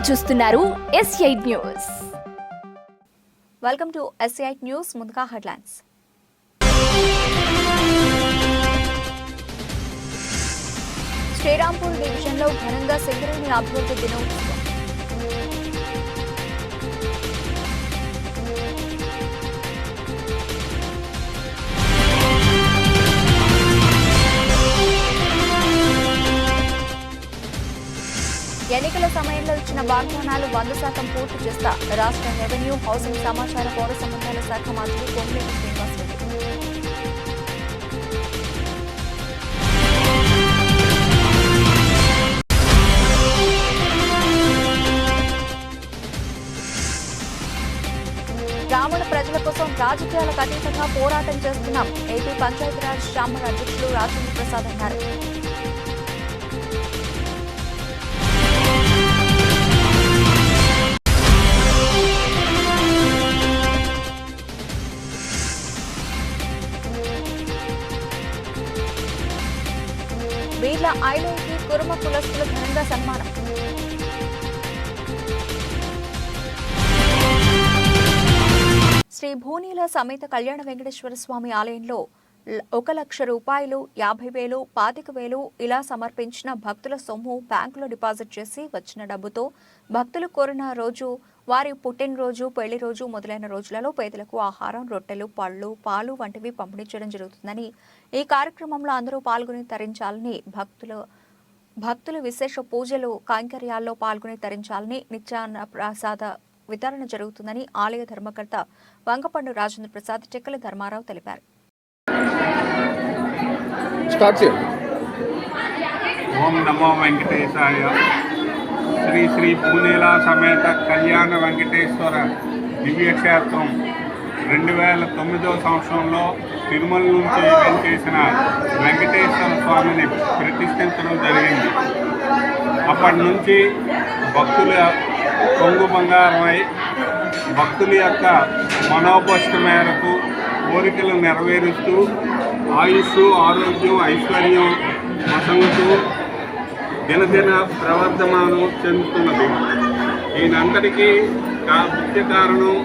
మీరు చూస్తున్నారు S8 news. Welcome to S8 news. ముందుగా హెడ్లైన్స్. శ్రీరాంపూర్ డివిజన్లో ఘనంగా సింగరేణి అభివృద్ధి దినోత్సవం. ఎన్నికల సమయంలో ఇచ్చిన వాగ్దానాలు 100% పూర్తి చేస్తా రాష్ట్ర రెవెన్యూ, హౌసింగ్, సమాచార, పౌర సంబంధాల శాఖ మంత్రి కోమటిరెడ్డి శ్రీనివాసరెడ్డి. గ్రామీణ ప్రజల కోసం రాజకీయాలకు అతీతంగా పోరాటం చేస్తున్నాం. ఏపీ పంచాయతీరాజ్ ఛాంబర్ అధ్యక్షులు రాజేంద్ర ప్రసాద్ అన్నారు. వీర్ల ఐలైకి కురుమ కులస్తులు ఘనంగా సన్మానం. శ్రీ భూనీల సమేత కళ్యాణ వెంకటేశ్వర స్వామి ఆలయంలో 1,00,000 రూపాయలు, 50,000, 25,000 ఇలా సమర్పించిన భక్తుల సొమ్ము బ్యాంకులో డిపాజిట్ చేసి వచ్చిన డబ్బుతో భక్తులు కోరిన రోజు, వారి పుట్టినరోజు, పెళ్లి రోజు మొదలైన రోజులలో పేదలకు ఆహారం, రొట్టెలు, పళ్ళు, పాలు వంటివి పంపిణీ చేయడం జరుగుతుందని, ఈ కార్యక్రమంలో అందరూ పాల్గొని తరించాలని, భక్తులు విశేష పూజలు, కైంకర్యాల్లో పాల్గొని తరించాలని, నిత్యాన్న ప్రసాద వితరణ జరుగుతుందని ఆలయ ధర్మకర్త వంగపండు రాజేంద్ర ప్రసాద్, చెక్కల ధర్మారావు తెలిపారు. ఓం నమో వెంకటేశాయ. శ్రీ శ్రీ భూనీల సమేత కళ్యాణ వెంకటేశ్వర దివ్యక్షేత్రం 2009వ సంవత్సరంలో తిరుమల నుంచి వేంచేసిన వెంకటేశ్వర స్వామిని ప్రతిష్ఠించడం జరిగింది. అప్పటి నుంచి భక్తుల కొంగు బంగారమై భక్తుల యొక్క మనోభీష్ట మేరకు కోరికలు నెరవేరుస్తూ ఆయుష్, ఆరోగ్యం, ఐశ్వర్యం వసంతు దినదిన ప్రవర్ధమానం చెందుతున్నది. దీనంతటికీ ముఖ్య కారణం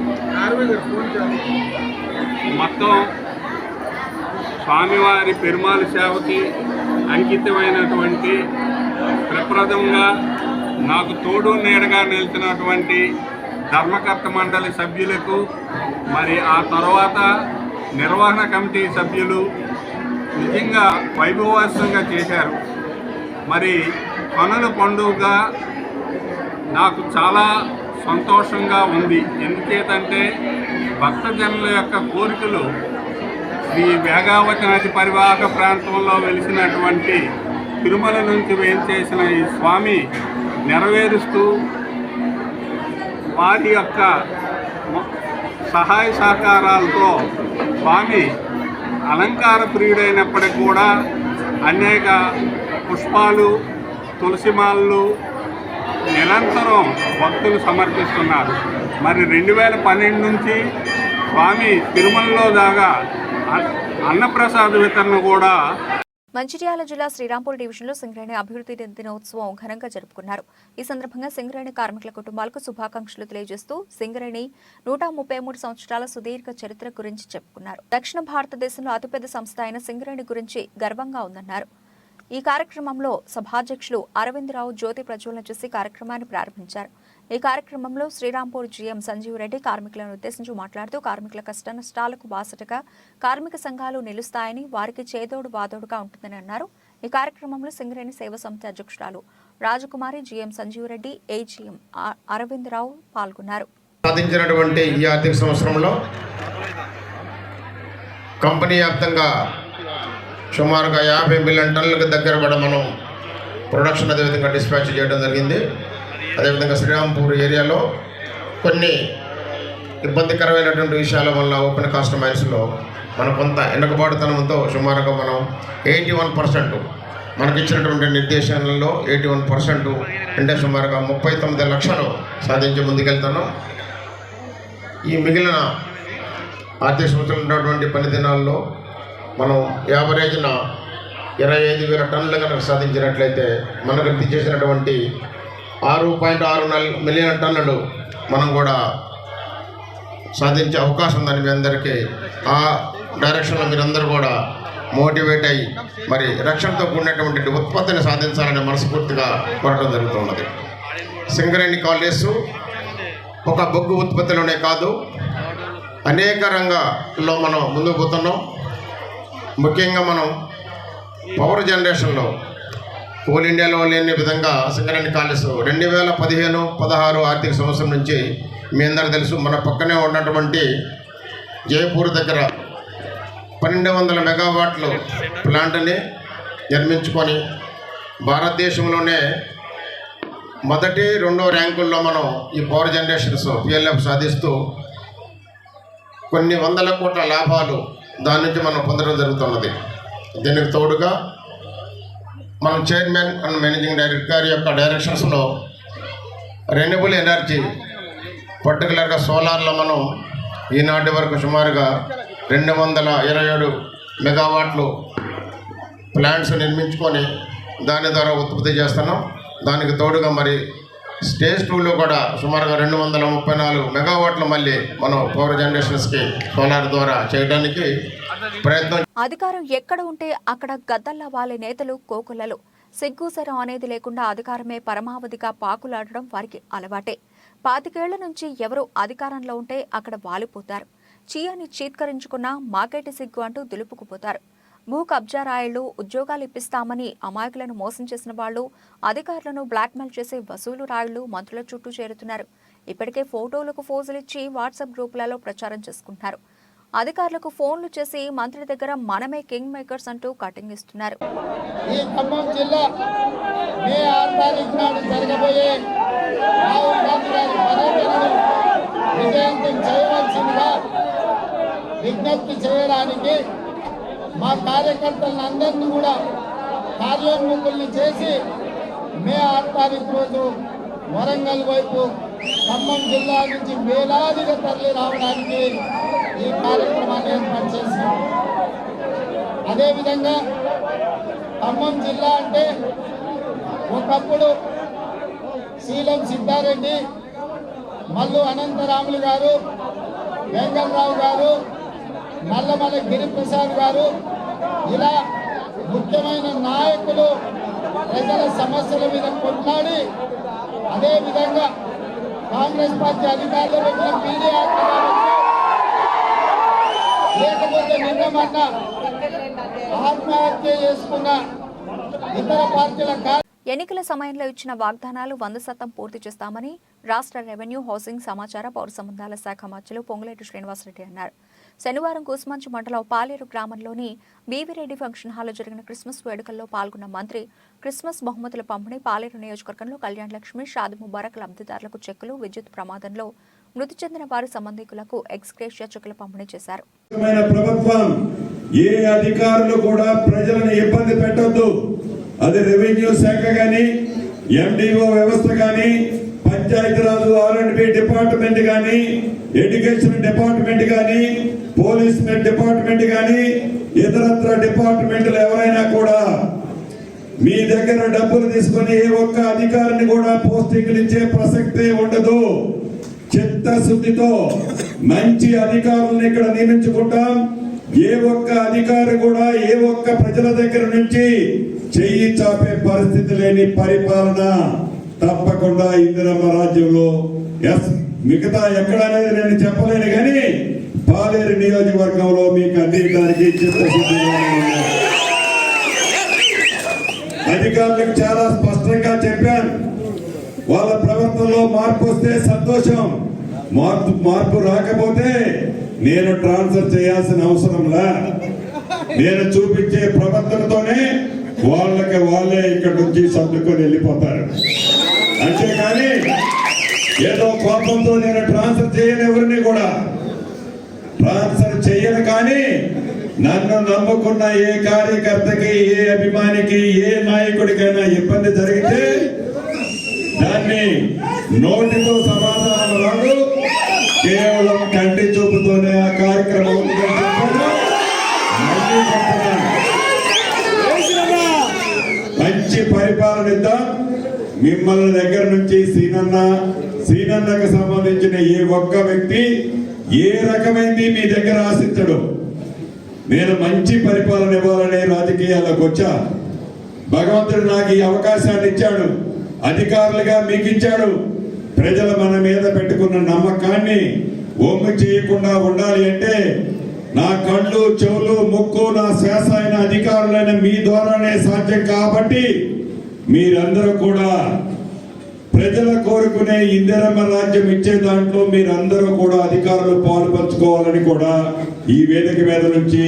మొత్తం స్వామివారి పెరుమాళ సేవకి అంకితమైనటువంటి ప్రప్రదంగా నాకు తోడు నీడగా నిలిచినటువంటి ధర్మకర్త మండలి సభ్యులకు, మరి ఆ తర్వాత నిర్వహణ కమిటీ సభ్యులు నిజంగా వైభవోత్సవంగా చేశారు. మరి కనుల పండుగ నాకు చాలా సంతోషంగా ఉంది. ఎందుచేతంటే భక్తజనుల యొక్క కోరికలు శ్రీ వేగావతి నది పరివాహక ప్రాంతంలో వెలిసినటువంటి తిరుమల నుంచి వేంచేసిన ఈ స్వామి నెరవేరుస్తూ వారి యొక్క సహాయ సహకారాలతో స్వామి అలంకార ప్రియుడైనప్పటికీ కూడా అనేక పుష్పాలు, తులసిమాలలు నిరంతరం భక్తులు సమర్పిస్తున్నారు. మరి 2012 నుంచి స్వామి తిరుమలలో దాకా అన్నప్రసాద వితరణ కూడా. మంచిర్యాల జిల్లా శ్రీరాంపూర్ డివిజన్లో సింగరేణి అభివృద్ధి దినోత్సవం ఘనంగా జరుపుకున్నారు. ఈ సందర్భంగా సింగరేణి కార్మికుల కుటుంబాలకు శుభాకాంక్షలు తెలియజేస్తూ సింగరేణి 133 సంవత్సరాల సుదీర్ఘ చరిత్ర గురించి చెప్పుకున్నారు. దక్షిణ భారతదేశంలో అతిపెద్ద సంస్థ అయిన సింగరేణి గురించి గర్వంగా ఉందన్నారు. ఈ కార్యక్రమంలో సభాధ్యక్షులు అరవిందరావు జ్యోతి ప్రజ్వలన చేసి కార్యక్రమాన్ని ప్రారంభించారు. ఈ కార్యక్రమంలో శ్రీరాంపూర్ జీఎం సంజీవ్ రెడ్డి కార్మికులను ఉద్దేశించి మాట్లాడుతూ కార్మికుల కష్ట నష్టాలకు బాసటగా కార్మిక సంఘాలు నిలుస్తాయని, వారికి చేదోడు వాదోడుగా ఉంటుందని అన్నారు. ఈ కార్యక్రమంలో సింగరేణి సేవా సమితి అధ్యక్షురాలు రాజకుమారి, జీఎం సంజీవ్ రెడ్డి, ఏజీఎం అరవిందరావు పాల్గొన్నారు. సాధించినటువంటి ఈ ఆర్థిక సంవత్సరంలో కంపెనీ వ్యాప్తంగా సుమారుగా 50 మిలియన్ టన్నులకు దగ్గర కూడా మనం ప్రొడక్షన్ అదేవిధంగా డిస్పాచ్ చేయడం జరిగింది. అదేవిధంగా శ్రీరాంపూర్ ఏరియాలో కొన్ని ఇబ్బందికరమైనటువంటి విషయాల వల్ల ఓపెన్ కాస్ట్ మైన్స్లో మనం కొంత వెనుకబాటుతనంతో సుమారుగా మనం 81% మనకి ఇచ్చినటువంటి నిర్దేశాలలో 81% అంటే సుమారుగా 39 లక్షలు సాధించి ముందుకెళ్తున్నాం. ఈ మిగిలిన ఆర్థిక సంవత్సరం ఉన్నటువంటి పని దినాల్లో మనం యావరేజ్న 25,000 టన్నులు కనుక సాధించినట్లయితే మనకు చేసినటువంటి 6.6 మిలియన్ టన్నులు మనం కూడా సాధించే అవకాశం ఉందని మీ అందరికీ ఆ డైరెక్షన్లో మీరందరూ కూడా మోటివేట్ అయ్యి మరి రక్షణతో కూడినటువంటి ఉత్పత్తిని సాధించాలని మనస్ఫూర్తిగా కోరడం జరుగుతున్నది. సింగరేణి కాలేజ్ ఒక బొగ్గు ఉత్పత్తిలోనే కాదు, అనేక రంగాల్లో మనం ముందుకు పోతున్నాం. ముఖ్యంగా మనం పవర్ జనరేషన్లో కోల్ ఇండియాలో లేని విధంగా సింగరేణి కాలేజ్ 2015-16 ఆర్థిక సంవత్సరం నుంచి మీ అందరూ తెలుసు, మన పక్కనే ఉన్నటువంటి జైపూర్ దగ్గర 1200 మెగావాట్లు ప్లాంట్ని నిర్మించుకొని భారతదేశంలోనే మొదటి 2వ ర్యాంకుల్లో మనం ఈ పవర్ జనరేషన్స్ పిఎల్ఎఫ్ సాధిస్తూ కొన్ని వందల కోట్ల లాభాలు దాని నుంచి మనం పొందడం జరుగుతున్నది. దీనికి తోడుగా మనం చైర్మన్ అండ్ మేనేజింగ్ డైరెక్టర్ గారి యొక్క డైరెక్షన్స్లో రెన్యూబుల్ ఎనర్జీ పర్టికులర్గా సోలార్లో మనం ఈనాటి వరకు సుమారుగా 227 మెగావాట్లు ప్లాంట్స్ నిర్మించుకొని దాని ద్వారా ఉత్పత్తి చేస్తున్నాం. దానికి తోడుగా మరి స్టేజ్ 2లో కూడా సుమారుగా 234 మెగావాట్లు మళ్ళీ మనం పవర్ జనరేషన్స్కి సోలార్ ద్వారా చేయడానికి ప్రయత్నం. అధికారం ఎక్కడ ఉంటే అక్కడ గద్దల్లా వాలే నేతలు కోకులలో సిగ్గుసరం అనేది లేకుండా అధికారమే పరమావధిగా పాకులాడడం వారికి అలవాటే. 25 ఏళ్ల నుంచి ఎవరు అధికారంలో ఉంటే అక్కడ వాలిపోతారు. చీయని చీత్కరించుకున్న మాకేటి సిగ్గు అంటూ దులుపుకుపోతారు. భూ కబ్జా రాయళ్లు, ఉద్యోగాలు ఇప్పిస్తామని అమాయకులను మోసం చేసిన వాళ్లు, అధికారులను బ్లాక్మెయిల్ చేసే వసూలు రాయుళ్లు మంత్రుల చుట్టూ చేరుతున్నారు. ఇప్పటికే ఫోటోలకు ఫోజులిచ్చి వాట్సాప్ గ్రూపులలో ప్రచారం చేసుకుంటున్నారు. అధికారులకు ఫోన్లు చేసి మంత్రి దగ్గర మనమే కింగ్ మేకర్స్ అంటూ కటింగ్ ఇస్తున్నారు. ఈ ఖమ్మం జిల్లా మే 6 తారీఖు నాడు జరగబోయే రాహుల్ గాంధీ గారి పర్యటనను విజయవంతం చేయవలసిందిగా విజ్ఞప్తి చేయడానికి మా కార్యకర్తలందరినీ కూడా కార్యోన్ముఖుల్ని చేసి మే 6 తారీఖు రోజు వరంగల్ వైపు ఖమ్మం జిల్లా నుంచి వేలాదిగా తరలి రావడానికి ఈ కార్యక్రమాన్ని ఏర్పాటు చేశాం. అదేవిధంగా ఖమ్మం జిల్లా అంటే ఒకప్పుడు శీలం సిద్ధారెడ్డి, మల్లు అనంతరాములు గారు, వెంకటరావు గారు, నల్లమల గిరిప్రసాద్ గారు, ఇలా ముఖ్యమైన నాయకులు ప్రజల సమస్యల మీద కొట్లాడి, అదేవిధంగా కాంగ్రెస్ పార్టీ అధికారులు పెట్టిన పీడీ యాక్ట్ లేకపోతే నిన్న ఆత్మహత్య చేసుకున్న ఇతర పార్టీల ఎన్నికల సమయంలో ఇచ్చిన వాగ్దానాలు 100% పూర్తి చేస్తామని రాష్ట్ర రెవెన్యూ, హౌసింగ్, సమాచార, పౌర సంబంధాల శాఖ మంత్రులు పొంగులేటి శ్రీనివాసరెడ్డి అన్నారు. శనివారం కూసుమంచి మండలం పాలేరు గ్రామంలోని బీవీరెడ్డి ఫంక్షన్ హాల్లో జరిగిన క్రిస్మస్ వేడుకల్లో పాల్గొన్న మంత్రి క్రిస్మస్ బహుమతుల పంపిణీ, పాలేరు నియోజకవర్గంలో కళ్యాణ్ లక్ష్మి, షాద్ ముబారక్ లబ్ధిదారులకు చెక్కులు, విద్యుత్ ప్రమాదంలో మృతి చెందిన వారి సంబంధికులకు ఎక్స్గ్రేషియా చెక్కుల పంపిణీ చేశారు. ప్రభుత్వం ఏ అధికారులు కూడా ప్రజలను ఇబ్బంది పెట్టొద్దు. అది రెవెన్యూ శాఖ గాని, ఎండిఓ వ్యవస్థ గాని, పంచాయతీరాజ్ R&B డిపార్ట్మెంట్ గాని, ఎడ్యుకేషన్ డిపార్ట్మెంట్ గాని, పోలీస్ డిపార్ట్మెంట్ గాని, ఇతరత్ర డిపార్ట్మెంట్లు ఎవరైనా కూడా మీ దగ్గర డబ్బులు తీసుకుని ఏ ఒక్క అధికారిని కూడా పోస్టింగ్లు ఇచ్చే ప్రసక్తే ఉండదు. చిత్తశుద్ధితో మంచి అధికారులను ఇక్కడ నియమించుకుంటాం. ఏ ఒక్క అధికారి కూడా ఏ ఒక్క ప్రజల దగ్గర నుంచి చెయ్యి చాపే పరిస్థితి లేని పరిపాలన తప్పకుండా ఇందిరమ్మ రాజ్యంలో మిగతా ఎక్కడనేది నేను చెప్పలేను, కానీ పాలేరు నియోజకవర్గంలో మీకు అందించడానికి చిత్తశుద్ధిగా అధికారులకు చాలా స్పష్టంగా చెప్పాను. వాళ్ళ ప్రవర్తనలో మార్పు వస్తే సంతోషం, మార్పు రాకపోతే నేను ట్రాన్స్ఫర్ చేయాల్సిన అవసరంలా. నేను చూపించే ప్రవర్తనతోనే వాళ్ళే ఇక్కడ నుంచి సర్దుకొని వెళ్ళిపోతారు. అంతేకాని ఏదో కోపంతో నేను ట్రాన్స్ఫర్ చేయను, ఎవరిని కూడా ట్రాన్స్ఫర్ చేయను. కానీ నన్ను నమ్ముకున్న ఏ కార్యకర్తకి, ఏ అభిమానికి, ఏ నాయకుడికైనా ఇబ్బంది జరిగితే దాన్ని నోటితో సమాధానం రాదు, కేవలం కంటి చూపుతోనే ఆ కార్యక్రమం మంచి పరిపాలన ఇద్దాం. మిమ్మల్ని దగ్గర నుంచి శ్రీనన్నకు సంబంధించిన ఏ ఒక్క వ్యక్తి ఏ రకమైంది మీ దగ్గర ఆశించడు. నేను మంచి పరిపాలన ఇవ్వాలనే రాజకీయాల్లోకి వచ్చా. భగవంతుడు నాకు ఈ అవకాశాన్ని ఇచ్చాడు, అధికారులుగా మీకు ఇచ్చాడు. ప్రజలు మన మీద పెట్టుకున్న నమ్మకాన్ని ఒమ్ము చేయకుండా ఉండాలి అంటే నా కళ్ళు, చెవులు, ముక్కు, నా శ్వాస అయిన అధికారులైన మీ ద్వారానే సాధ్యం. కాబట్టి మీరందరూ కూడా ప్రజల కోరుకునే ఇందిరమ్మ రాజ్యం ఇచ్చే దాంట్లో మీరందరూ కూడా అధికారులు పాల్పంచుకోవాలని కూడా ఈ వేదిక మీద నుంచి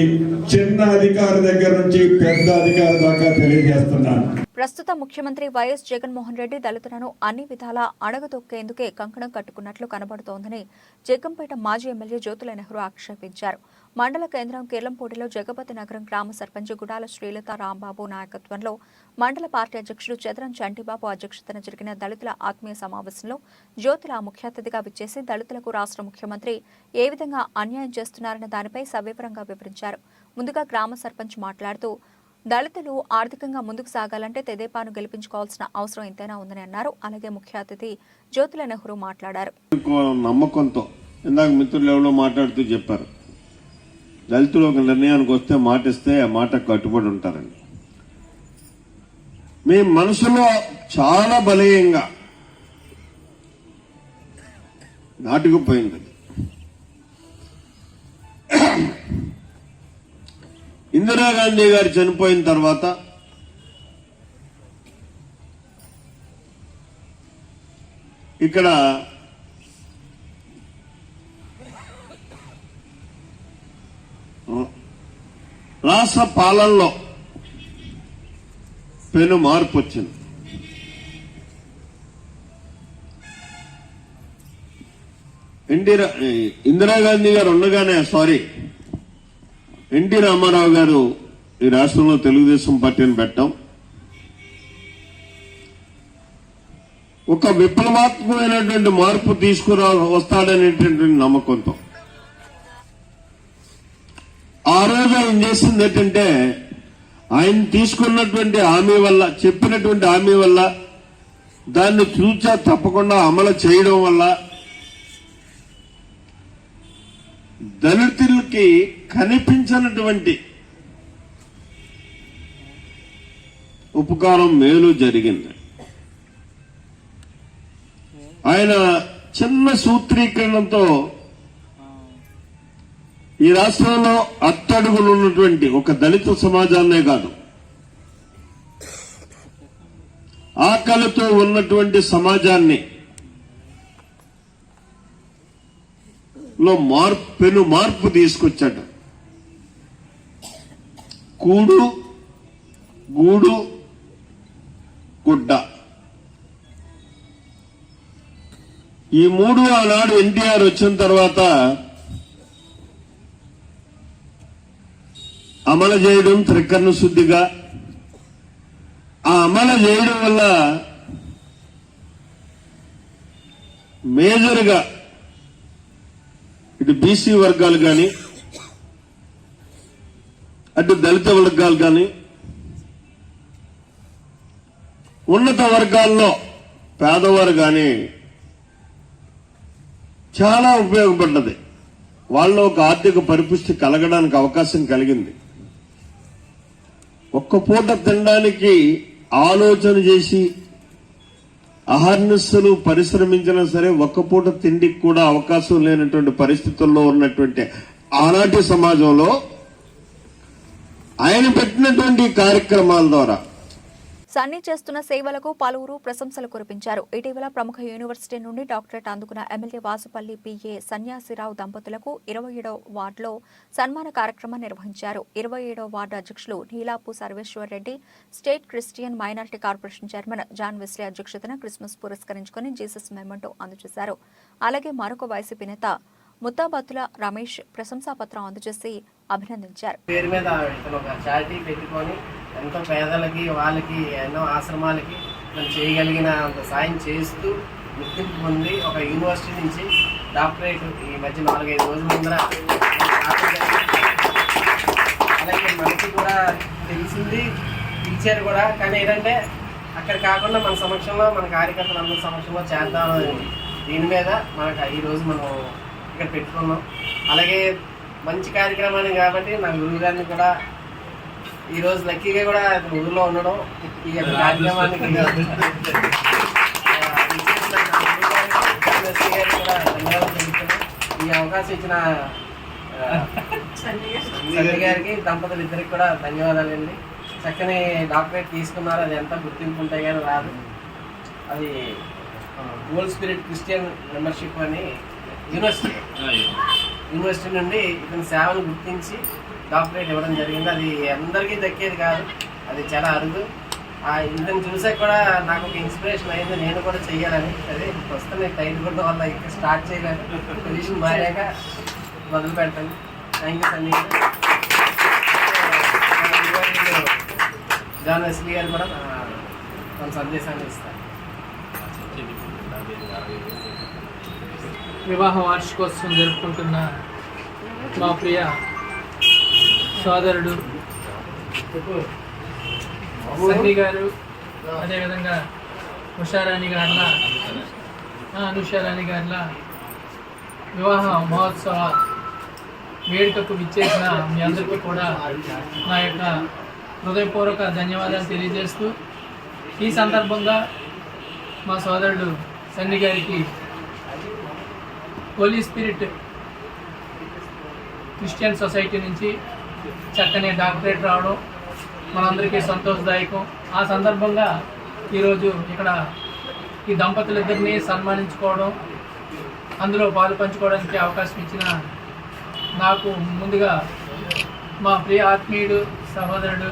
చిన్న అధికారి దగ్గర నుంచి పెద్ద అధికారి దాకా తెలియజేస్తున్నాను. ప్రస్తుత ముఖ్యమంత్రి వైఎస్ జగన్మోహన్ రెడ్డి దళితులను అన్ని విధాలా అణగదొక్కేందుకే కంకణం కట్టుకున్నట్లు కనబడుతోందని జగ్గంపేట మాజీ ఎమ్మెల్యే జ్యోతుల నెహ్రూ ఆక్షేపించారు. మండల కేంద్రం కిర్లంపూడిలో జగపతి నగరం గ్రామ సర్పంచ్ గుడాల శ్రీలత రాంబాబు నాయకత్వంలో మండల పార్టీ అధ్యక్షుడు చదరం చంటిబాబు అధ్యక్షతన జరిగిన దళితుల ఆత్మీయ సమావేశంలో జ్యోతుల ముఖ్య అతిథిగా విచ్చేసి దళితులకు రాష్ట్ర ముఖ్యమంత్రి ఏ విధంగా అన్యాయం చేస్తున్నారన్న దానిపై సవివరంగా వివరించారు. ముందుగా గ్రామ సర్పంచ్ మాట్లాడుతూ దళితులు ఆర్థికంగా ముందుకు సాగాలంటే తెదేపాను గెలిపించుకోవాల్సిన అవసరం ఎంతైనా ఉందని అన్నారు. అలాగే ముఖ్య అతిథి జ్యోతుల నెహ్రూ మాట్లాడారు. నమ్మకంతో ఇందాక మిత్రులు ఎవరో మాట్లాడుతూ చెప్పారు, దళితులు ఒక నిర్ణయానికి వస్తే మాట ఇస్తే ఆ మాట కట్టుబడి ఉంటారండి. మీ మనసులో చాలా బలీయంగా నాటుకుపోయింది. ఇందిరాగాంధీ గారు చనిపోయిన తర్వాత ఇక్కడ రాష్ట్ర పాలనలో పెను మార్పు వచ్చింది. ఇందిరాగాంధీ గారు ఉండగానే ఎన్టీ రామారావు గారు ఈ రాష్ట్రంలో తెలుగుదేశం పార్టీని పెట్టాం. ఒక విప్లవాత్మకమైనటువంటి మార్పు వస్తాడనేటువంటి నమ్మకంతో ఆ రోజు ఆయన చేసింది ఏంటంటే, ఆయన తీసుకున్నటువంటి హామీ వల్ల, చెప్పినటువంటి హామీ వల్ల, దాన్ని చూచా తప్పకుండా అమలు చేయడం వల్ల దళితులకి కనిపించినటువంటి ఉపకారం, మేలు జరిగింది. ఆయన చిన్న సూత్రీకరణతో ఈ రాష్ట్రంలో అట్టడుగులు ఉన్నటువంటి ఒక దళిత సమాజాన్నే కాదు, ఆకలితో ఉన్నటువంటి సమాజాన్ని లో పెను మార్పు తీసుకొచ్చాడు. కూడు, గూడు, గుడ్డ, ఈ మూడు ఆనాడు ఎన్టీఆర్ వచ్చిన తర్వాత అమలు చేయడం త్రికరణ శుద్ధిగా. ఆ అమలు చేయడం వల్ల మేజర్గా ఇటు బీసీ వర్గాలు కానీ, అటు దళిత వర్గాలు కానీ, ఉన్నత వర్గాల్లో పేదవారు కానీ చాలా ఉపయోగపడ్డది. వాళ్ళలో ఒక ఆర్థిక పరిపుష్టి కలగడానికి అవకాశం కలిగింది. ఒక్క పూట తినడానికి ఆలోచన చేసి అహర్నిశలు పరిశ్రమించినా సరే ఒక్క పూట తిండికి కూడా అవకాశం లేనటువంటి పరిస్థితుల్లో ఉన్నటువంటి ఆనాటి సమాజంలో ఆయన పెట్టినటువంటి కార్యక్రమాల ద్వారా సన్నీ చేస్తున్న సేవలకు పలువురు ప్రశంసలు కురిపించారు. ఇటీవల ప్రముఖ యూనివర్సిటీ నుండి డాక్టరేట్ అందుకున్న ఎమ్మెల్యే వాసుపల్లి పిఏ సన్యాసిరావు దంపతులకు 27వ వార్డులో సన్మాన కార్యక్రమం నిర్వహించారు. 27వ వార్డు అధ్యక్షులు Neelapu Sarveshwar Reddy, state Christian minority corporation chairman John Wesley అధ్యక్షతన క్రిస్మస్ పురస్కరించుకుని జీసస్ మెమెంటో అందజేశారు. అలాగే మరొక వైసీపీ నేత ముత్తాబత్తుల రమేష్ ప్రశంసాపత్రం అందజేసి అభినందించారు. పేరు మీద ఒక చారిటీ పెట్టుకొని ఎంతో పేదలకి, వాళ్ళకి, ఎన్నో ఆశ్రమాలకి చేయగలిగిన అంత సాయం చేస్తూ గుర్తింపు పొంది ఒక యూనివర్సిటీ నుంచి డాక్టరేట్ ఈ మధ్య 4-5 రోజుల ముందర. అలాగే మనకి కూడా తెలిసింది, పిలిచారు కూడా. కానీ ఏంటంటే అక్కడ కాకుండా మన సమక్షంలో మన కార్యకర్తలందరి సమక్షంలో చేద్దామని దీని మీద మనకు ఈరోజు మనం ఇక్కడ పెట్టుకున్నాం. అలాగే మంచి కార్యక్రమాన్ని కాబట్టి నా గురువు గారిని కూడా ఈరోజు లక్కీగా కూడా ఊళ్ళో ఉండడం ఈ యొక్క కార్యక్రమానికి కూడా ధన్యవాదాలు తెలుపుతున్నాం. ఈ అవకాశం ఇచ్చిన సన్ని గారికి దంపతులు ఇద్దరికి కూడా ధన్యవాదాలండి. చక్కని డాక్టరేట్ తీసుకున్నారు. అది ఎంత గుర్తింపు ఉంటాయి కానీ రాదు. అది హోల్ స్పిరిట్ క్రిస్టియన్ మెంబర్షిప్ అని యూనివర్సిటీ నుండి ఇతని సేవను గుర్తించి డాక్టరేట్ ఇవ్వడం జరిగింది. అది అందరికీ దక్కేది కాదు, అది చాలా అరుదు. ఇతను చూసాక కూడా నాకు ఒక ఇన్స్పిరేషన్ అయింది, నేను కూడా చెయ్యాలని. అదే ప్రస్తుతం టైట్ కొట్టడం వల్ల ఇంకా స్టార్ట్ చేయలేదు. పొజిషన్ మారాక మొదలు పెడతాను. థ్యాంక్ యూ సన్నీ గారు. జాన్ ఎస్లీ గారు కూడా మన సందేశాన్ని ఇస్తారు. వివాహ వార్షికోత్సవం జరుపుకుంటున్న మా ప్రియ సోదరుడు సన్నీ గారు, అదేవిధంగా అనుషారాణి గారిల వివాహ మహోత్సవ వేడుకకు విచ్చేసిన మీ అందరికీ కూడా నా యొక్క హృదయపూర్వక ధన్యవాదాలు తెలియజేస్తూ, ఈ సందర్భంగా మా సోదరుడు సన్నీ గారికి హోలీ స్పిరిట్ క్రిస్టియన్ సొసైటీ నుంచి చక్కని డాక్టరేట్ రావడం మనందరికీ సంతోషదాయకం. ఆ సందర్భంగా ఈరోజు ఇక్కడ ఈ దంపతులిద్దరినీ సన్మానించుకోవడం, అందులో పాలు పంచుకోవడానికి అవకాశం ఇచ్చిన నాకు ముందుగా మా ప్రియ ఆత్మీయుడు సహోదరుడు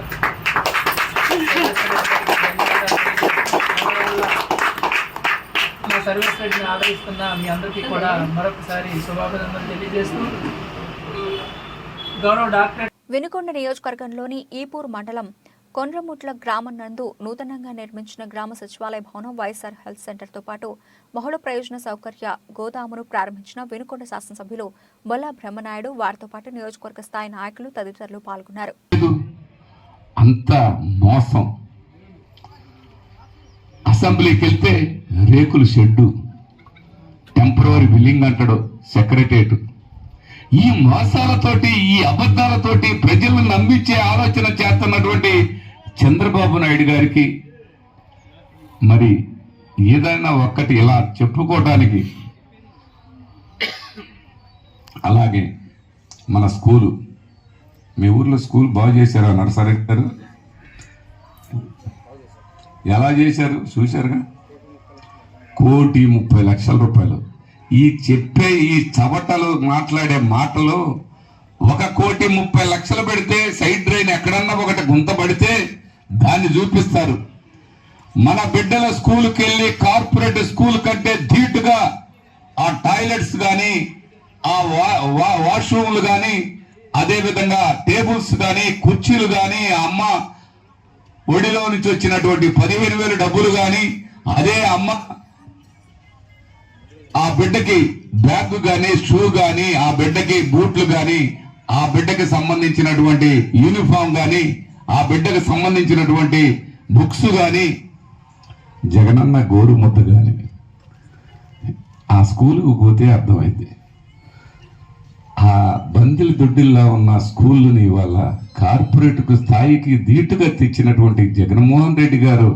మా సర్వీస్ రెడ్డిని ఆదరిస్తున్న మీ అందరికీ కూడా మరొకసారి శుభాభినందనలు తెలియజేస్తూ, గౌరవ డాక్టర్ వినుకొండ నియోజకవర్గంలోని ఈపూర్ మండలం కొండ్రముట్ల గ్రామం నందు నూతనంగా నిర్మించిన గ్రామ సచివాలయ భవనం, వైఎస్ఆర్ హెల్త్ సెంటర్తో పాటు బహుళ ప్రయోజన సౌకర్య గోదామును ప్రారంభించిన వినుకొండ శాసనసభ్యులు బొల్లా బ్రహ్మనాయుడు, వారితో పాటు నియోజకవర్గ స్థాయి నాయకులు తదితరులు పాల్గొన్నారు. అంత మోసం. అసెంబ్లీకి వెళ్తే రేకుల షెడ్డు, టెంపరవరీ బిల్డింగ్ అంటాడు సెక్రటరియట్. ఈ మోసాలతోటి, ఈ అబద్ధాలతోటి ప్రజలను నమ్మించే ఆలోచన చేస్తున్నటువంటి చంద్రబాబు నాయుడు గారికి మరి ఏదైనా ఒక్కటి ఇలా చెప్పుకోవడానికి. అలాగే మన స్కూలు, మీ ఊర్లో స్కూల్ బాగు చేశారా నర్సరీ గారు? ఎలా చేశారు చూశారుగా. 1,30,00,000 రూపాయలు. ఈ చెప్పే ఈ చవటలు మాట్లాడే మాటలు 1,30,00,000 పెడితే సైడ్ డ్రైన్ ఎక్కడన్నా ఒకటి గుంత పడితే దాన్ని చూపిస్తారు. మన బిడ్డల స్కూల్కి వెళ్ళి కార్పొరేట్ స్కూల్ కంటే ధీటుగా ఆ టాయిలెట్స్ కానీ, ఆ వాష్రూమ్లు కానీ, అదేవిధంగా టేబుల్స్ కానీ, కుర్చీలు కానీ, అమ్మ ఒడిలో నుంచి వచ్చినటువంటి 15,000 డబ్బులు కానీ, అదే అమ్మ ఆ బిడ్డకి బ్యాగ్ కానీ, షూ కానీ, ఆ బిడ్డకి బూట్లు కానీ, ఆ బిడ్డకి సంబంధించినటువంటి యూనిఫామ్ కానీ, ఆ బిడ్డకి సంబంధించినటువంటి బుక్స్ కానీ, జగనన్న గోరు ముద్ద కానీ ఆ స్కూలుకు పోతే అర్థమైంది. ఆ బందిల దొడ్డిల్లా ఉన్న స్కూళ్ళని ఇవాళ కార్పొరేట్ స్థాయికి ధీటుగా తెచ్చినటువంటి జగన్మోహన్ రెడ్డి గారు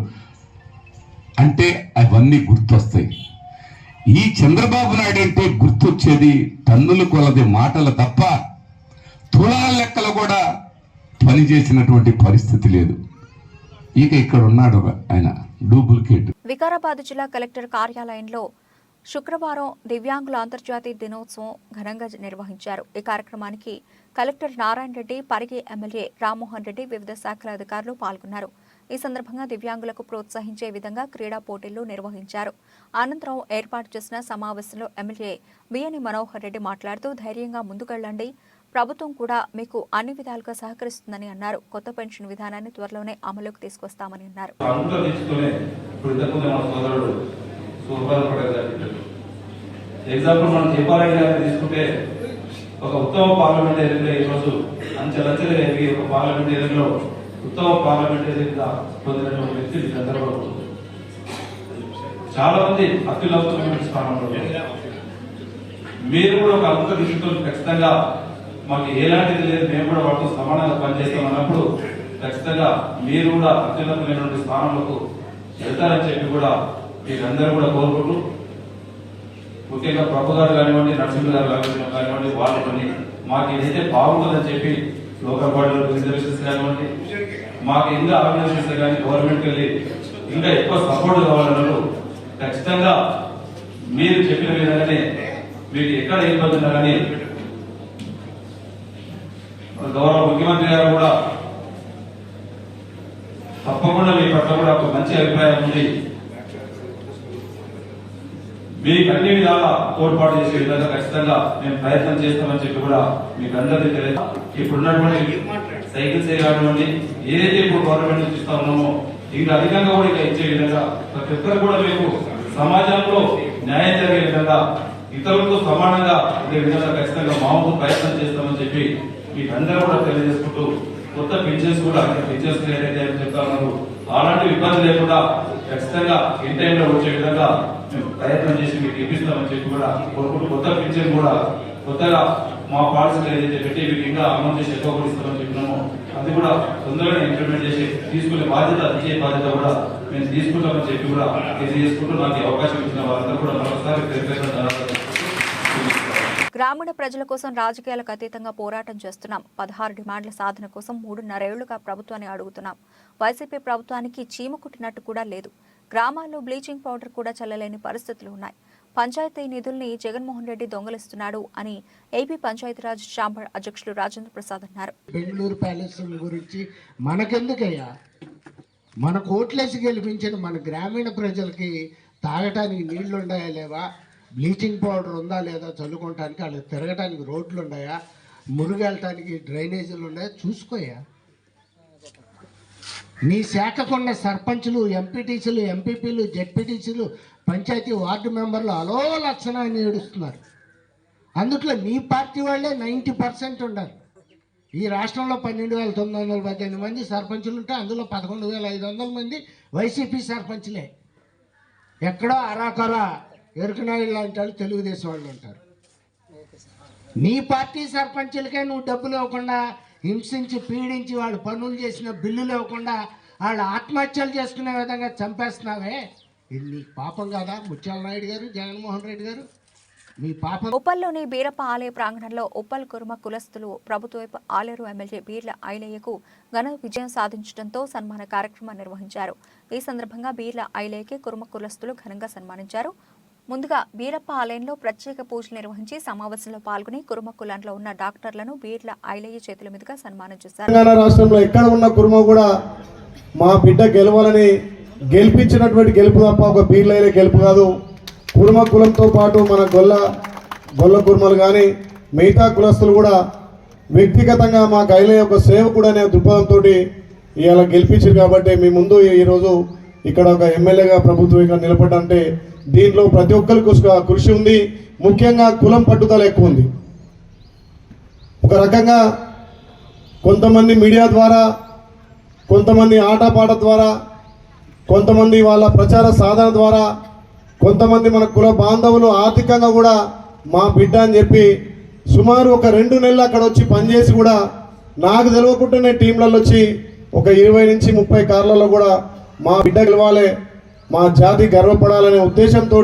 అంటే అవన్నీ గుర్తొస్తాయి. ఈ చంద్రబాబు నాయుడు అంటే గుర్తొచ్చేది టన్నుల కొలది మాటలు తప్ప తులాల లెక్కలు కూడా పనిచేసినటువంటి పరిస్థితి లేదు. ఇక ఇక్కడ ఉన్నాడు ఆయన డూప్లికేట్. వికారాబాద్ జిల్లా కలెక్టర్ కార్యాలయంలో శుక్రవారం దివ్యాంగుల అంతర్జాతీయ దినోత్సవం ఘనంగా నిర్వహించారు. ఈ కార్యక్రమానికి కలెక్టర్ నారాయణ రెడ్డి, పరిగి ఎమ్మెల్యే రామ్మోహన్ రెడ్డి, వివిధ శాఖల అధికారులు పాల్గొన్నారు. ఈ సందర్భంగా దివ్యాంగులకు ప్రోత్సహించే విధంగా క్రీడా పోటీలు నిర్వహించారు. అనంతరం ఏర్పాటు చేసిన సమావేశంలో ఎమ్మెల్యే బియ్యని మనోహర్ రెడ్డి మాట్లాడుతూ, ధైర్యంగా ముందుకెళ్లండి, ప్రభుత్వం కూడా మీకు అన్ని విధాలుగా సహకరిస్తుందని అన్నారు. కొత్త పెన్షన్ విధానాన్ని త్వరలోనే అమలుకు తీసుకొస్తామని అన్నారు. ఎగ్జాంపుల్ మనం దీపావళి తీసుకుంటే ఒక ఉత్తమ పార్లమెంటరీగా ఈరోజు అంచెలంచెలుగా ఎదిగి ఒక పార్లమెంటరీలో ఉత్తమ పార్లమెంటరీగా పొందినటువంటి వ్యక్తి చంద్రబాబు. చాలా మంది అత్యున్నతమైన స్థానంలో ఉన్నారు. మీరు కూడా ఒక అద్భుత దృష్టితో ఖచ్చితంగా మాకు ఎలాంటిది లేదు, మేము కూడా వాటితో సమానంగా పనిచేస్తాం అన్నప్పుడు ఖచ్చితంగా మీరు కూడా అత్యున్నతమైనటువంటి స్థానంలోకి వెళ్తారని చెప్పి కూడా మీరందరూ కూడా కోరుకుంటూ, ముఖ్యంగా ప్రభు గారు కానివ్వండి, నరసింహ గారు కానివ్వండి, వాళ్ళు కొన్ని మాకు ఏదైతే బాగుంటుందని చెప్పి లోకల్ బాడీలో రిజర్వేషన్స్ కానివ్వండి, మాకు ఇంకా ఆర్గనైజేషన్స్ కానీ గవర్నమెంట్కి వెళ్ళి ఇంకా ఎక్కువ సపోర్ట్ కావాలన్నారు. ఖచ్చితంగా మీరు చెప్పిన విధంగానే మీకు ఎక్కడ ఇబ్బంది ఉన్నా కానీ గౌరవ ముఖ్యమంత్రి గారు కూడా తప్పకుండా మీ పట్ల కూడా ఒక మంచి అభిప్రాయం ఉంది. మీకు అన్ని విధాలా తోడ్పాటు చేసే విధంగా ఖచ్చితంగా మేము ప్రయత్నం చేస్తామని చెప్పి కూడా మీకు అందరికీ తెలియదు. ఇప్పుడున్నటువంటి సైకిల్స్ కానివ్వండి, ఏదైతే ఇప్పుడు గవర్నమెంట్ నుంచి ఇస్తా ఉన్నామో ఇంకా అధికంగా కూడా ఇంకా ఇచ్చే విధంగా ప్రతి ఒక్కరు కూడా మీకు సమాజంలో న్యాయం జరిగే విధంగా, ఇతరులతో సమానంగా ఉండే విధంగా ఖచ్చితంగా మామూలు ప్రయత్నం చేస్తామని చెప్పి మీకు అందరూ కూడా తెలియజేసుకుంటూ, కొత్త పింఛన్స్ కూడా పింఛన్స్ ఏదైతే చెప్తా ఉన్నారు అలాంటి ఇబ్బంది లేకుండా ఖచ్చితంగా ఇన్ టైంలో వచ్చే విధంగా మేము ప్రయత్నం చేసి మీకు ఇప్పిస్తామని చెప్పి కూడా కోరుకుంటూ, కొత్త పింఛన్ కూడా కొత్తగా మా పాలసీలు ఏదైతే పెట్టి మీకు ఇంకా అమౌంట్ చేసి ఎక్కువ కూడా ఇస్తామని చెప్పినామో అది కూడా తొందరగా ఇంప్లిమెంట్ చేసి తీసుకునే బాధ్యత, ఇచ్చే బాధ్యత కూడా మేము తీసుకుంటామని చెప్పి కూడా తెలియజేసుకుంటూ నాకు అవకాశం ఇచ్చిన వారందరూ కూడా మరొకసారి గ్రామీణ ప్రజల కోసం రాజకీయాలకు అతీతంగా పోరాటం చేస్తున్నాం. 16 డిమాండ్ల సాధన కోసం 3.5 ఏళ్లుగా ప్రభుత్వాన్ని అడుగుతున్నాం. వైసీపీ ప్రభుత్వానికి చీమ కుట్టినట్టు కూడా లేదు. గ్రామాల్లో బ్లీచింగ్ పౌడర్ కూడా చల్లలేని పరిస్థితులు ఉన్నాయి. పంచాయతీ నిధుల్ని జగన్మోహన్ రెడ్డి దొంగలిస్తున్నాడు అని ఏపీ పంచాయతీరాజ్ ఛాంబర్ అధ్యక్షులు రాజేంద్ర ప్రసాద్ అన్నారు. బెంగళూరు ప్యాలెస్ గురించి మనకెందుకయ్యా? మన కోట్లేసి గెలిపించిన మన గ్రామీణ ప్రజలకి తాగటానికి నీళ్లు ఉన్నాయా లేవా, బ్లీచింగ్ పౌడర్ ఉందా లేదా, చల్లుకోవటానికి వాళ్ళకి తిరగటానికి రోడ్లు ఉన్నాయా, మురుగెళ్ళటానికి డ్రైనేజీలు ఉన్నాయా చూసుకోయా. నీ శాఖకున్న సర్పంచులు, ఎంపీటీసీలు, ఎంపీపీలు, జెడ్పీటీసీలు, పంచాయతీ వార్డు మెంబర్లు అలో లక్షణాన్ని ఏడుస్తున్నారు. అందుట్లో నీ పార్టీ వాళ్ళే 90% ఉన్నారు. ఈ రాష్ట్రంలో 12,918 మంది సర్పంచులు ఉంటే అందులో 11,500 మంది వైసీపీ సర్పంచ్లే. ఎక్కడో అరాకొరా ఎరుకనాయుడు లాంటి వాళ్ళు తెలుగుదేశం వాళ్ళు ఉంటారు. నీ పార్టీ సర్పంచులకే నువ్వు డబ్బులు ఇవ్వకుండా, హింసించి పీడించి వాళ్ళు పనులు చేసిన బిల్లులు ఇవ్వకుండా వాళ్ళు ఆత్మహత్యలు చేసుకునే విధంగా చంపేస్తున్నావే, ఇది నీకు పాపం కాదా? ముత్యాల నాయుడు గారు, జగన్మోహన్ రెడ్డి గారు, మీ పాపం. ఉప్పల్లోని బీరప్ప ఆలయ ప్రాంగణంలో ఉప్పల్ కుర్మ కులస్తులు ప్రభుత్వ ఆలేరు ఎమ్మెల్యే బీర్ల ఐలయ్యకు ఘన విజయం సాధించడంతో సన్మాన కార్యక్రమం నిర్వహించారు. ఈ సందర్భంగా బీర్ల ఐలయ్యకి కుర్మ కులస్తులు ఘనంగా సన్మానించారు. ముందుగా బీరప్ప ఆలయంలో ప్రత్యేక పూజలు నిర్వహించి సమావేశంలో పాల్గొని కుర్మ కులాంలో ఉన్న డాక్టర్లను బీర్ల ఐలయ్య చేతుల మీదుగా సన్మానం చేశారు. తెలంగాణ రాష్ట్రంలో ఎక్కడ ఉన్న కుర్మ కూడా మా బిడ్డ గెలవాలని గెలిపించినటువంటి గెలుపు తప్ప ఒక బీర్ల ఐలయ్య గెలుపు కాదు. కుర్మ కులంతో పాటు మన గొల్ల కుర్మలు కానీ మిగతా కులస్తులు కూడా వ్యక్తిగతంగా మా ఐలయ్య ఒక సేవకుడు అనే దృక్పథంతో ఇవాళ గెలిపించారు. కాబట్టి మీ ముందు ఈరోజు ఇక్కడ ఒక ఎమ్మెల్యేగా ప్రభుత్వం ఇక్కడ నిలబడ్డంటే దీంట్లో ప్రతి ఒక్కరికి కృషి ఉంది. ముఖ్యంగా కులం పట్టుదల ఎక్కువ ఉంది. ఒక రకంగా కొంతమంది మీడియా ద్వారా, కొంతమంది ఆటపాట ద్వారా, కొంతమంది వాళ్ళ ప్రచార సాధన ద్వారా, కొంతమంది మన కుల బాంధవులు ఆర్థికంగా కూడా మా బిడ్డ అని చెప్పి సుమారు ఒక 2 నెలలు అక్కడ వచ్చి పనిచేసి కూడా నాకు తెలియకుండానే టీంలలో వచ్చి ఒక 20 నుంచి 30 కార్లలో కూడా మా బిడ్డ గెలవాలి, మా జాతి గర్వపడాలనే ఉద్దేశంతో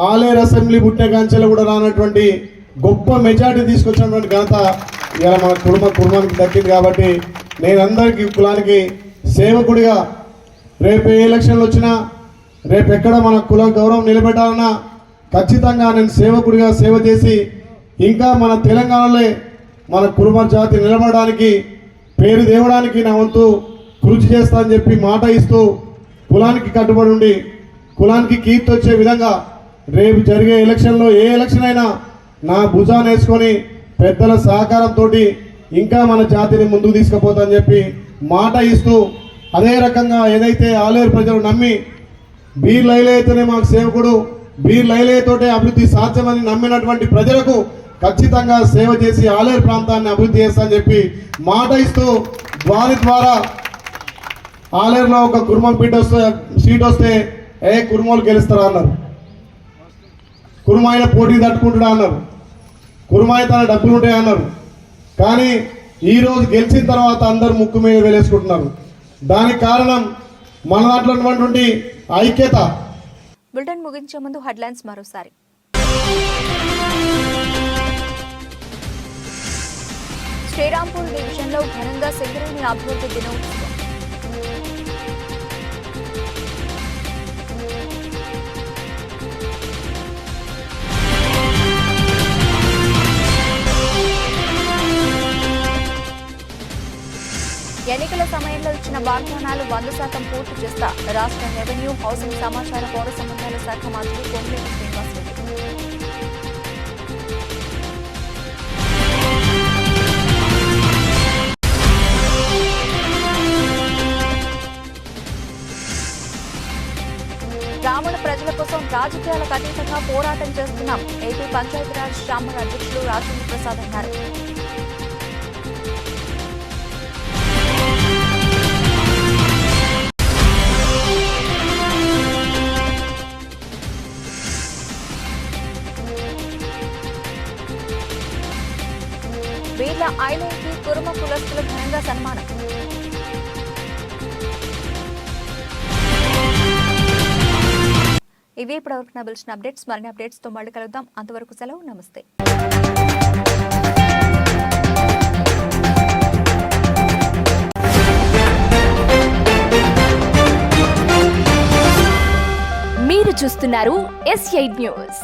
ఆలేరు అసెంబ్లీ పుట్టిన కాంచెలు కూడా రానటువంటి గొప్ప మెజార్టీ తీసుకొచ్చినటువంటి ఘనత ఇలా మన కుటుంబానికి దక్కింది. కాబట్టి నేను అందరికీ కులానికి సేవకుడిగా రేపు ఏ ఎలక్షన్లు వచ్చినా, రేపు ఎక్కడ మన కుల గౌరవం నిలబెట్టాలన్నా ఖచ్చితంగా నేను సేవకుడిగా సేవ చేసి ఇంకా మన తెలంగాణలో మన కుర్మ జాతి నిలబడడానికి, పేరు తేవడానికి నా వంతు కృషి చేస్తా అని చెప్పి మాట ఇస్తూ కులానికి కట్టుబడి ఉండి కులానికి కీర్తి వచ్చే విధంగా రేపు జరిగే ఎలక్షన్లో ఏ ఎలక్షన్ అయినా నా భుజాన్ని వేసుకొని పెద్దల సహకారంతో ఇంకా మన జాతిని ముందుకు తీసుకుపోతా అని చెప్పి మాట ఇస్తూ, అదే రకంగా ఏదైతే ఆలేరు ప్రజలు నమ్మి బీర్ల ఐలయ్యతోనే మాకు సేవకుడు, బీర్ల ఐలయ్యతోటే అభివృద్ధి సాధ్యమని నమ్మినటువంటి ప్రజలకు ఖచ్చితంగా సేవ చేసి ఆలేరు ప్రాంతాన్ని అభివృద్ధి చేస్తా అని చెప్పి మాట ఇస్తూ వారి ద్వారా ఆలేరులో ఒక కుర్మ సీట్ వస్తే కుర్మోలు గెలుస్తారా అన్నారు. కుర్మాయిన పోటీ తట్టుకుంటాడా అన్నారు. కుర్మాయి తన డబ్బులు ఉంటాయి అన్నారు. కానీ ఈరోజు గెలిచిన తర్వాత అందరు ముక్కు మీద వేలేసుకుంటున్నారు. దానికి కారణం మన దాంట్లో ఉన్నటువంటి ఐక్యత. బులెటిన్ ముగించే ముందు హెడ్లైన్స్ మరోసారి. శ్రీరాంపూర్ డివిజన్లో ఘనంగా సింగరేణి అభివృద్ధి దినోత్సవం. ఎన్నికల సమయంలో ఇచ్చిన వాగ్దానాలు 100% పూర్తి చేస్తా రాష్ట్ర రెవెన్యూ, హౌసింగ్, సమాచార, పౌర సంబంధాల శాఖ మంత్రి కోమటిరెడ్డి శ్రీనివాసరెడ్డి. గ్రామీణ ప్రజల కోసం రాజకీయాలకు అతీతంగా పోరాటం చేస్తున్నాం. ఏపీ పంచాయతీరాజ్ ఛాంబర్ అధ్యక్షులు రాజేంద్ర ప్రసాద్ అన్నారు. వీర్ల ఐలైకి కురుమ కులస్తుల ఘనంగా సన్మానం. ఇవి ఇప్పటివరకు నా పిలిచిన అప్డేట్స్. మరిన్ని అప్డేట్స్తో మళ్ళీ కలుద్దాం. అంతవరకు సెలవు. నమస్తే. మీరు చూస్తున్నారు S8 న్యూస్.